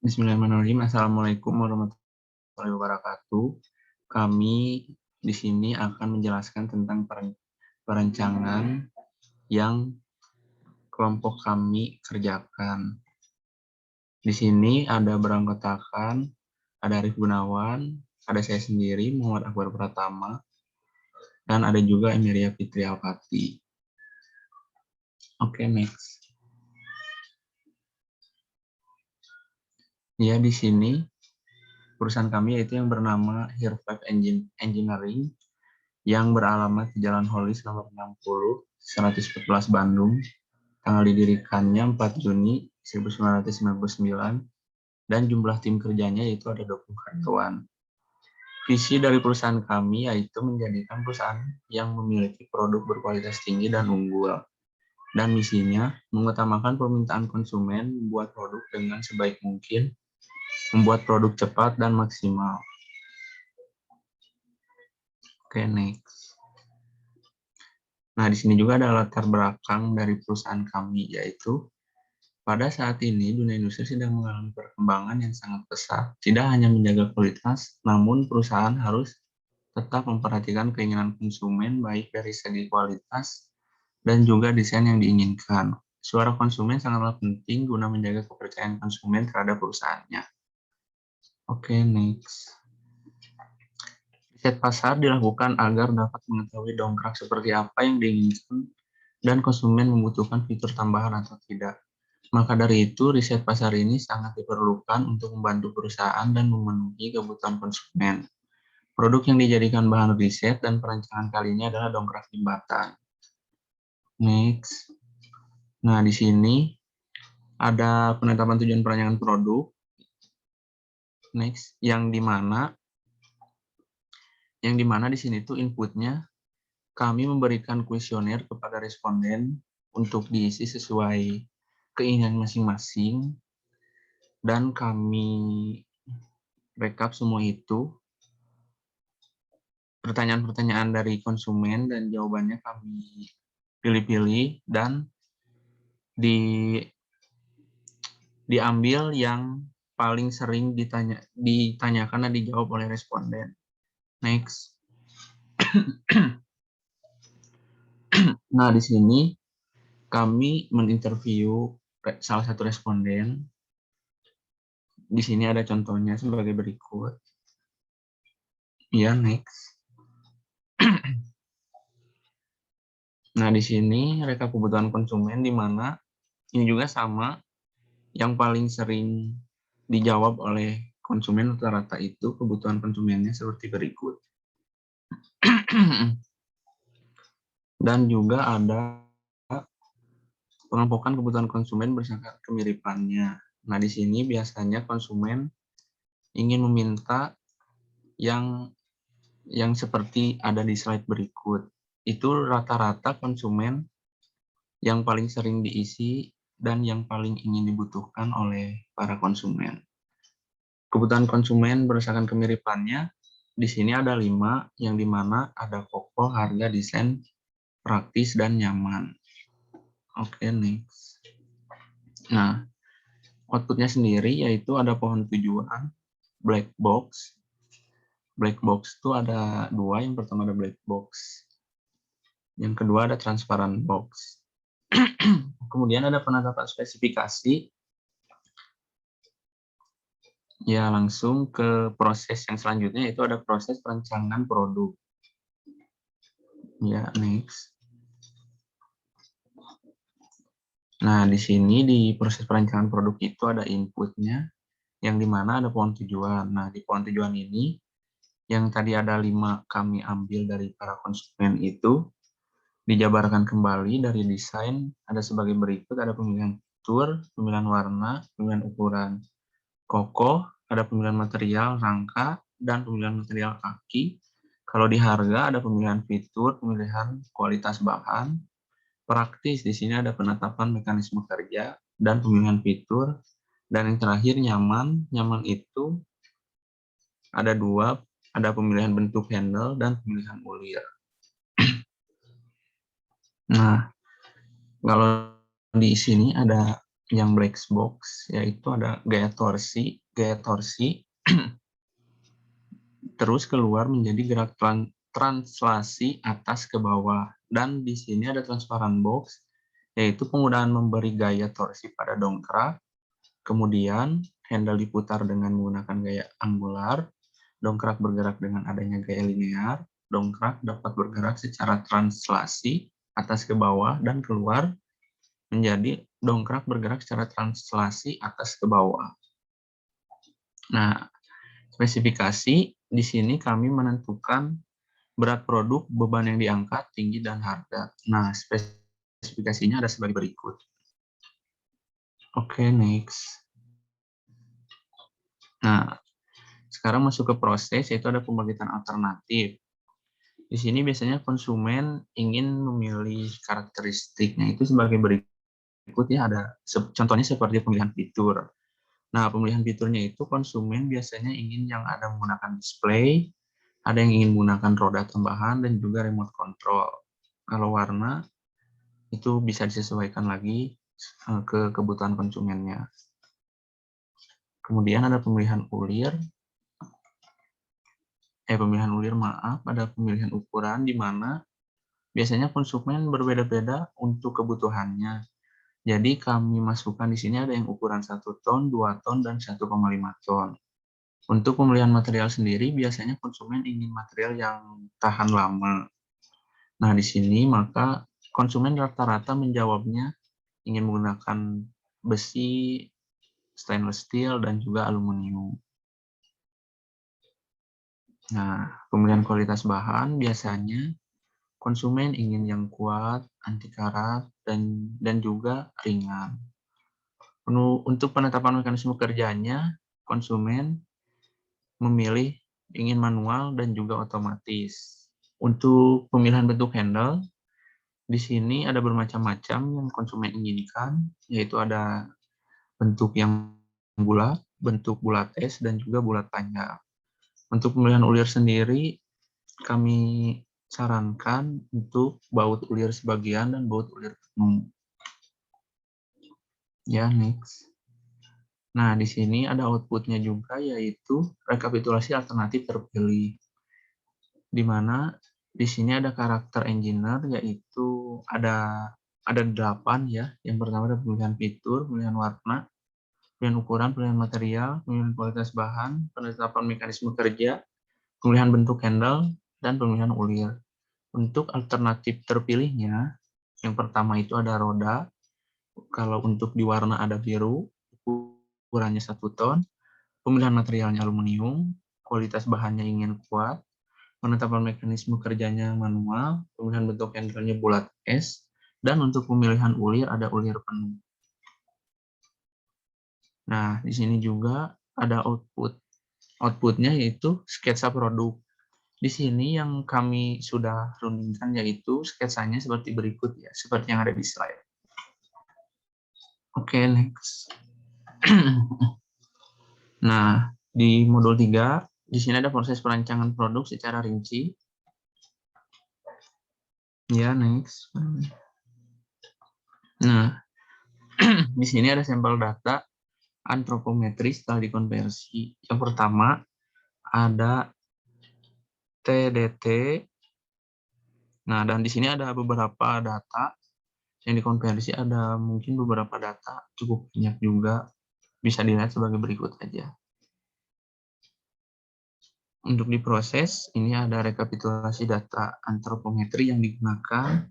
Bismillahirrahmanirrahim. Assalamualaikum warahmatullahi wabarakatuh. Kami di sini akan menjelaskan tentang perencanaan yang kelompok kami kerjakan. Di sini ada beranggotakan, ada Arif Gunawan, ada saya sendiri, Muhammad Akbar Pratama, dan ada juga Emilia Fitri Alpati. Oke, next. Ya, di sini perusahaan kami yaitu yang bernama Here5 Engineering yang beralamat di Jalan Holis nomor 60, 114 Bandung. Tanggal didirikannya 4 Juni 1999 dan jumlah tim kerjanya yaitu ada 20 karyawan. Visi dari perusahaan kami yaitu menjadikan perusahaan yang memiliki produk berkualitas tinggi dan unggul. Dan misinya mengutamakan permintaan konsumen membuat produk dengan sebaik mungkin, membuat produk cepat dan maksimal. Oke, next. Nah, di sini juga ada latar belakang dari perusahaan kami, yaitu pada saat ini dunia industri sedang mengalami perkembangan yang sangat pesat. Tidak hanya menjaga kualitas, namun perusahaan harus tetap memperhatikan keinginan konsumen baik dari segi kualitas dan juga desain yang diinginkan. Suara konsumen sangatlah penting guna menjaga kepercayaan konsumen terhadap perusahaannya. Oke, next. Riset pasar dilakukan agar dapat mengetahui dongkrak seperti apa yang diinginkan dan konsumen membutuhkan fitur tambahan atau tidak. Maka dari itu, riset pasar ini sangat diperlukan untuk membantu perusahaan dan memenuhi kebutuhan konsumen. Produk yang dijadikan bahan riset dan perancangan kali ini adalah dongkrak jembatan. Next. Nah, di sini ada penetapan tujuan perancangan produk. Next, yang dimana di sini tuh inputnya kami memberikan kuesioner kepada responden untuk diisi sesuai keinginan masing-masing dan kami rekap semua itu, pertanyaan-pertanyaan dari konsumen dan jawabannya kami pilih-pilih dan diambil yang paling sering ditanyakan dan dijawab oleh responden. Next. Nah, di sini kami menginterview salah satu responden. Di sini ada contohnya sebagai berikut. Ya, next. Nah, di sini rekap kebutuhan konsumen di mana ini juga sama, yang paling sering dijawab oleh konsumen rata-rata itu kebutuhan konsumennya seperti berikut. Dan juga ada pengelompokan kebutuhan konsumen berdasarkan kemiripannya. Nah, di sini biasanya konsumen ingin meminta yang seperti ada di slide berikut. Itu rata-rata konsumen yang paling sering diisi dan yang paling ingin dibutuhkan oleh para konsumen. Kebutuhan konsumen berdasarkan kemiripannya, di sini ada 5, yang dimana ada kokoh, harga, desain, praktis, dan nyaman. Oke, next. Nah, outputnya sendiri yaitu ada pohon tujuan, black box. Black box itu ada 2, yang pertama ada black box. Yang kedua ada transparent box. Kemudian ada penetapan spesifikasi. Ya, langsung ke proses yang selanjutnya, yaitu ada proses perancangan produk. Ya, next. Nah, di sini di proses perancangan produk itu ada inputnya, yang dimana ada pohon tujuan. Nah, di pohon tujuan ini, yang tadi ada 5 kami ambil dari para konsumen itu, dijabarkan kembali dari desain, ada sebagai berikut, ada pemilihan fitur, pemilihan warna, pemilihan ukuran kokoh, ada pemilihan material, rangka, dan pemilihan material kaki. Kalau di harga, ada pemilihan fitur, pemilihan kualitas bahan. Praktis, di sini ada penetapan mekanisme kerja dan pemilihan fitur. Dan yang terakhir nyaman. Nyaman itu ada 2, ada pemilihan bentuk handle dan pemilihan ulir. Nah, kalau di sini ada yang black box, yaitu ada gaya torsi, terus keluar menjadi gerak translasi atas ke bawah. Dan di sini ada transparan box, yaitu penggunaan memberi gaya torsi pada dongkrak, kemudian handle diputar dengan menggunakan gaya angular, dongkrak bergerak dengan adanya gaya linear, dongkrak dapat bergerak secara translasi atas ke bawah dan keluar menjadi dongkrak bergerak secara translasi atas ke bawah. Nah, spesifikasi di sini kami menentukan berat produk, beban yang diangkat, tinggi, dan harga. Nah, spesifikasinya ada sebagai berikut. Oke, next. Nah, sekarang masuk ke proses, yaitu ada pembagian alternatif. Di sini biasanya konsumen ingin memilih karakteristiknya itu sebagai berikut ya, ada contohnya seperti pemilihan fitur. Nah, pemilihan fiturnya itu konsumen biasanya ingin yang ada menggunakan display, ada yang ingin menggunakan roda tambahan, dan juga remote control. Kalau warna, itu bisa disesuaikan lagi ke kebutuhan konsumennya. Kemudian ada pemilihan ulir, ada pemilihan ukuran di mana biasanya konsumen berbeda-beda untuk kebutuhannya. Jadi kami masukkan di sini ada yang ukuran 1 ton, 2 ton, dan 1,5 ton. Untuk pemilihan material sendiri, biasanya konsumen ingin material yang tahan lama. Nah, di sini maka konsumen rata-rata menjawabnya ingin menggunakan besi, stainless steel, dan juga aluminium. Nah, pemilihan kualitas bahan biasanya konsumen ingin yang kuat, anti karat, dan juga ringan. Untuk penetapan mekanisme kerjanya, konsumen memilih ingin manual dan juga otomatis. Untuk pemilihan bentuk handle, di sini ada bermacam-macam yang konsumen inginkan, yaitu ada bentuk yang bulat, bentuk bulat es, dan juga bulat panjang. Untuk pemilihan ulir sendiri, kami sarankan untuk baut ulir sebagian dan baut ulir penuh. Ya, next. Nah, di sini ada outputnya juga, yaitu rekapitulasi alternatif terpilih. Di mana di sini ada karakter engineer, yaitu ada 8 ya. Yang pertama ada pemilihan fitur, pemilihan warna, pemilihan ukuran, pemilihan material, pemilihan kualitas bahan, penetapan mekanisme kerja, pemilihan bentuk handle, dan pemilihan ulir. Untuk alternatif terpilihnya, yang pertama itu ada roda. Kalau untuk di warna ada biru, ukurannya 1 ton, pemilihan materialnya aluminium, kualitas bahannya ingin kuat, penetapan mekanisme kerjanya manual, pemilihan bentuk handle-nya bulat es, dan untuk pemilihan ulir ada ulir penuh. Nah, di sini juga ada outputnya yaitu sketsa produk. Di sini yang kami sudah rundingkan yaitu sketsanya seperti berikut ya, seperti yang ada di slide. Oke, next. Nah, di modul 3, di sini ada proses perancangan produk secara rinci. Ya, next. Nah, di sini ada sampel data antropometri setelah dikonversi. Yang pertama ada TDT. Nah, dan di sini ada beberapa data yang dikonversi, ada mungkin beberapa data cukup banyak juga, bisa dilihat sebagai berikut aja. Untuk diproses, ini ada rekapitulasi data antropometri yang digunakan,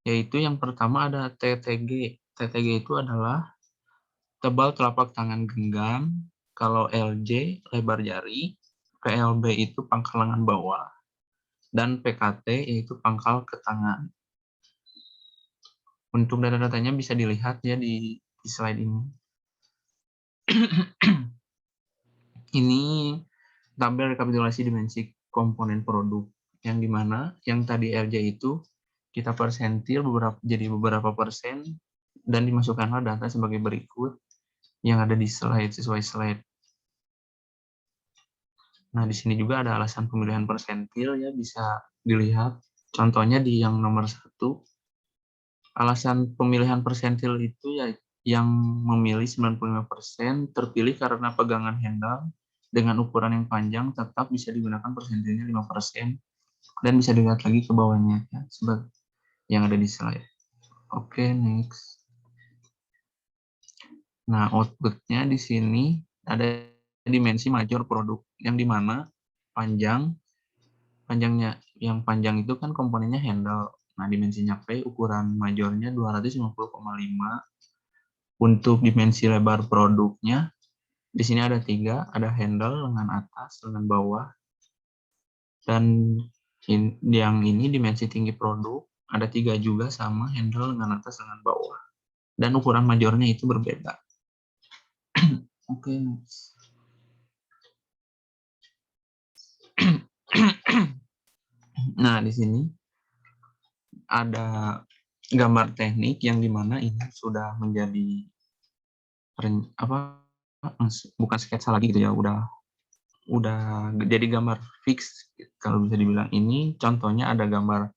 yaitu yang pertama ada TTG. TTG itu adalah tebal telapak tangan genggam, kalau LJ lebar jari, PLB itu pangkal lengan bawah, dan PKT yaitu pangkal ke tangan. Untuk data-datanya bisa dilihat ya di slide ini. Ini tabel rekapitulasi dimensi komponen produk, yang dimana yang tadi RJ itu kita persentil jadi beberapa persen, dan dimasukkanlah data sebagai berikut yang ada di slide sesuai slide. Nah, di sini juga ada alasan pemilihan persentil ya, bisa dilihat. Contohnya di yang nomor 1, alasan pemilihan persentil itu ya yang memilih 95% terpilih karena pegangan handle dengan ukuran yang panjang tetap bisa digunakan persentase 5% dan bisa dilihat lagi ke bawahnya ya, seperti yang ada di slide. Oke, next. Nah, outputnya di sini ada dimensi major produk yang dimana panjangnya yang panjang itu kan komponennya handle. Nah, dimensinya P, ukuran majornya 250,5. Untuk dimensi lebar produknya di sini ada 3, ada handle, lengan atas, lengan bawah, dan yang ini dimensi tinggi produk ada 3 juga sama handle, lengan atas, lengan bawah, dan ukuran majornya itu berbeda. Oke, next. Nah, di sini ada gambar teknik yang dimana ini sudah menjadi bukan sketsa lagi gitu ya, udah jadi gambar fix kalau bisa dibilang. Ini contohnya ada gambar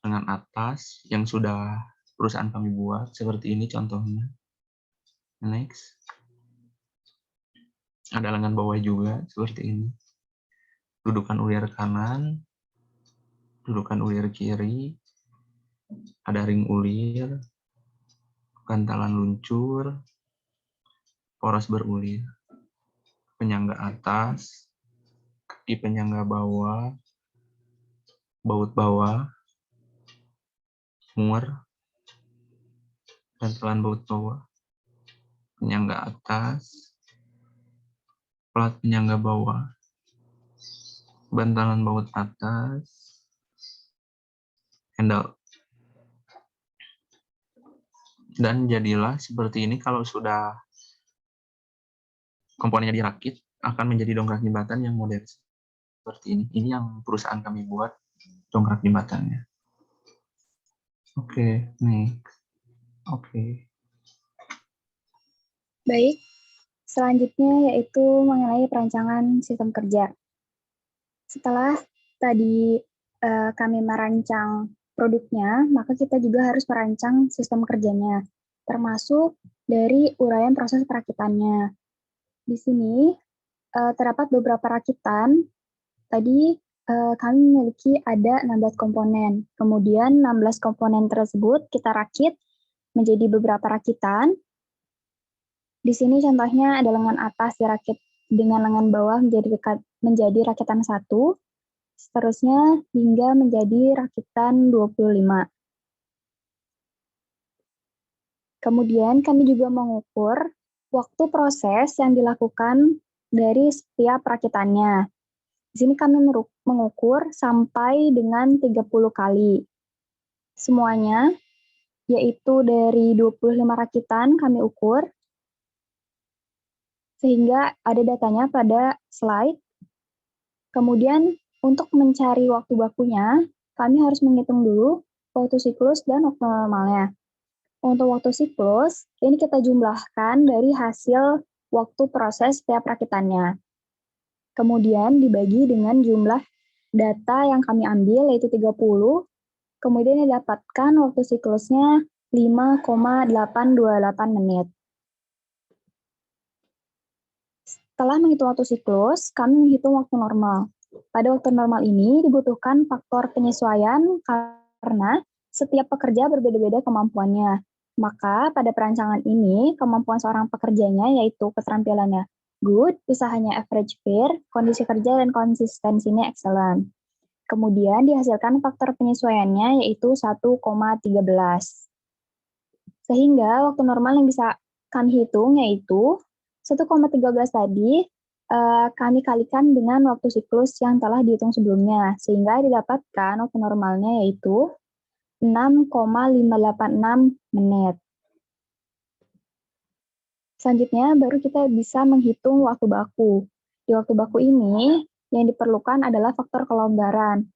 lengan atas yang sudah perusahaan kami buat seperti ini contohnya. Next. Ada lengan bawah juga seperti ini. Dudukan ulir kanan, dudukan ulir kiri, ada ring ulir, bantalan luncur, poros berulir, penyangga atas, kaki penyangga bawah, baut bawah, muer, bantalan baut bawah, penyangga atas, plat penyangga bawah, bantalan baut atas, handle. Dan jadilah seperti ini kalau sudah komponennya dirakit, akan menjadi dongkrak jembatan yang modern seperti ini. Ini yang perusahaan kami buat dongkrak jembatannya. Oke, next. Oke. Baik, selanjutnya yaitu mengenai perancangan sistem kerja. Setelah tadi kami merancang produknya, maka kita juga harus merancang sistem kerjanya, termasuk dari uraian proses perakitannya. Di sini terdapat beberapa rakitan. Tadi kami memiliki ada 16 komponen. Kemudian 16 komponen tersebut kita rakit menjadi beberapa rakitan. Di sini contohnya ada lengan atas dirakit dengan lengan bawah menjadi rakitan 1, seterusnya hingga menjadi rakitan 25. Kemudian kami juga mengukur waktu proses yang dilakukan dari setiap rakitannya. Di sini kami mengukur sampai dengan 30 kali. Semuanya, yaitu dari 25 rakitan kami ukur, sehingga ada datanya pada slide. Kemudian untuk mencari waktu bakunya, kami harus menghitung dulu waktu siklus dan waktu normalnya. Untuk waktu siklus, ini kita jumlahkan dari hasil waktu proses setiap rakitannya. Kemudian dibagi dengan jumlah data yang kami ambil, yaitu 30, kemudian didapatkan waktu siklusnya 5,828 menit. Setelah menghitung waktu siklus, kami menghitung waktu normal. Pada waktu normal ini dibutuhkan faktor penyesuaian karena setiap pekerja berbeda-beda kemampuannya. Maka pada perancangan ini, kemampuan seorang pekerjanya yaitu keterampilannya good, usahanya average fair, kondisi kerja dan konsistensinya excellent. Kemudian dihasilkan faktor penyesuaiannya yaitu 1,13. Sehingga waktu normal yang bisa kami hitung yaitu 1,13 tadi kami kalikan dengan waktu siklus yang telah dihitung sebelumnya, sehingga didapatkan waktu normalnya yaitu 6,586 menit. Selanjutnya baru kita bisa menghitung waktu baku. Di waktu baku ini yang diperlukan adalah faktor kelonggaran.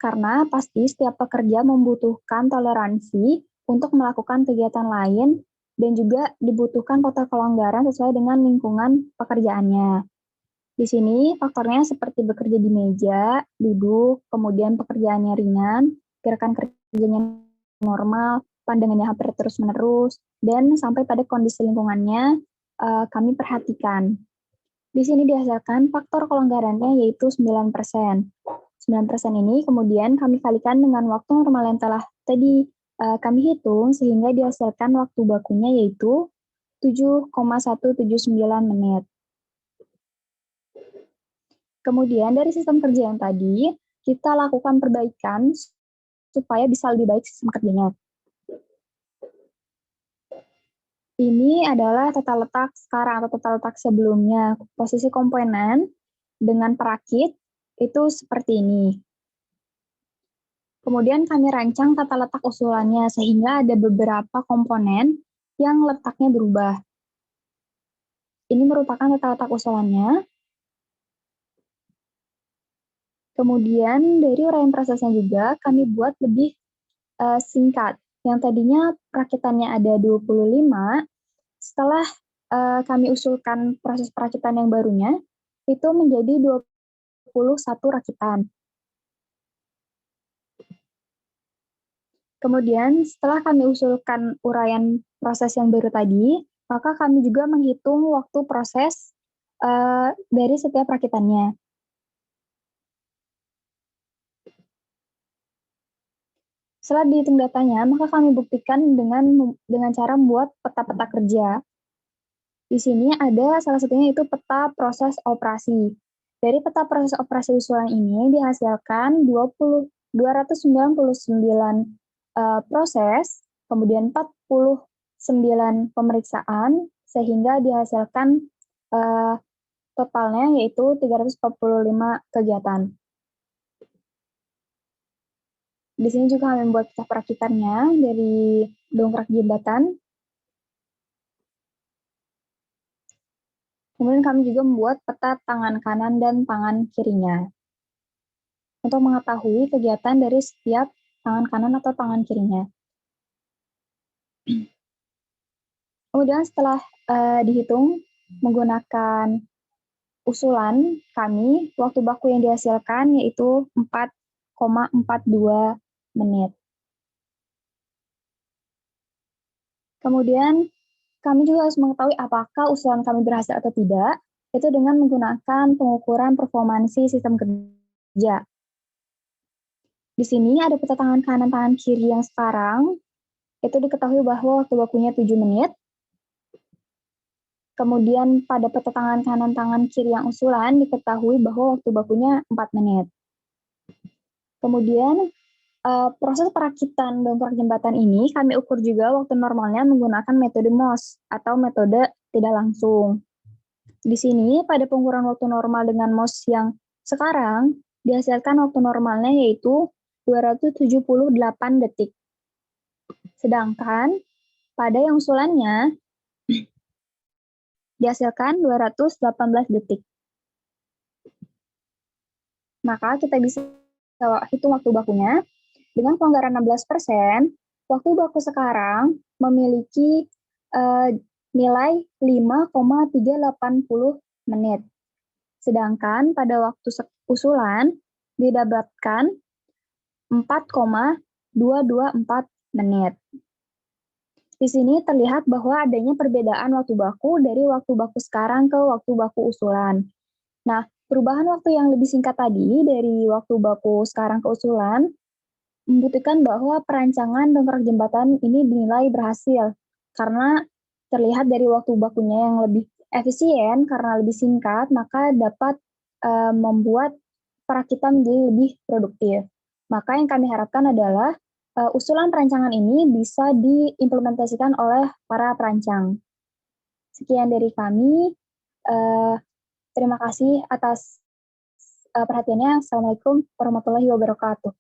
Karena pasti setiap pekerja membutuhkan toleransi untuk melakukan kegiatan lain dan juga dibutuhkan faktor kelonggaran sesuai dengan lingkungan pekerjaannya. Di sini faktornya seperti bekerja di meja, duduk, kemudian pekerjaannya ringan, gerakan kerjanya normal, pandangannya hampir terus-menerus, dan sampai pada kondisi lingkungannya kami perhatikan. Di sini dihasilkan faktor kelonggarannya yaitu 9%. 9% ini kemudian kami kalikan dengan waktu normal yang telah tadi kami hitung, sehingga dihasilkan waktu bakunya yaitu 7,179 menit. Kemudian dari sistem kerja yang tadi, kita lakukan perbaikan supaya bisa lebih baik sistem kerjanya. Ini adalah tata letak sekarang atau tata letak sebelumnya. Posisi komponen dengan perakit itu seperti ini. Kemudian kami rancang tata letak usulannya sehingga ada beberapa komponen yang letaknya berubah. Ini merupakan tata letak usulannya. Kemudian dari uraian prosesnya juga kami buat lebih singkat. Yang tadinya perakitannya ada 25, setelah kami usulkan proses perakitan yang barunya, itu menjadi 21 rakitan. Kemudian setelah kami usulkan uraian proses yang baru tadi, maka kami juga menghitung waktu proses dari setiap rakitannya. Setelah dihitung datanya, maka kami buktikan dengan cara membuat peta-peta kerja. Di sini ada salah satunya itu peta proses operasi. Dari peta proses operasi usulan ini dihasilkan 299 proses, kemudian 49 pemeriksaan, sehingga dihasilkan totalnya yaitu 345 kegiatan. Di sini juga kami membuat peta perakitannya dari dongkrak jembatan. Kemudian kami juga membuat peta tangan kanan dan tangan kirinya. Untuk mengetahui kegiatan dari setiap tangan kanan atau tangan kirinya. Kemudian setelah dihitung menggunakan usulan kami, waktu baku yang dihasilkan yaitu 4,42 menit. Kemudian kami juga harus mengetahui apakah usulan kami berhasil atau tidak, itu dengan menggunakan pengukuran performansi sistem kerja. Di sini ada peta tangan kanan, tangan kiri yang sekarang, itu diketahui bahwa waktu bakunya 7 menit. Kemudian pada peta tangan kanan, tangan kiri yang usulan diketahui bahwa waktu bakunya 4 menit. Kemudian proses perakitan dongkrak jembatan ini kami ukur juga waktu normalnya menggunakan metode MOS atau metode tidak langsung. Di sini pada pengukuran waktu normal dengan MOS yang sekarang dihasilkan waktu normalnya yaitu 278 detik. Sedangkan pada yang usulannya dihasilkan 218 detik. Maka kita bisa hitung waktu bakunya. Dengan kelonggaran 16%, waktu baku sekarang memiliki nilai 5,380 menit. Sedangkan pada waktu usulan didapatkan 4,224 menit. Di sini terlihat bahwa adanya perbedaan waktu baku dari waktu baku sekarang ke waktu baku usulan. Nah, perubahan waktu yang lebih singkat tadi dari waktu baku sekarang ke usulan membuktikan bahwa perancangan dongkrak jembatan ini dinilai berhasil karena terlihat dari waktu bakunya yang lebih efisien karena lebih singkat, maka dapat membuat perakitan menjadi lebih produktif. Maka yang kami harapkan adalah usulan perancangan ini bisa diimplementasikan oleh para perancang. Sekian dari kami. Terima kasih atas perhatiannya. Assalamualaikum warahmatullahi wabarakatuh.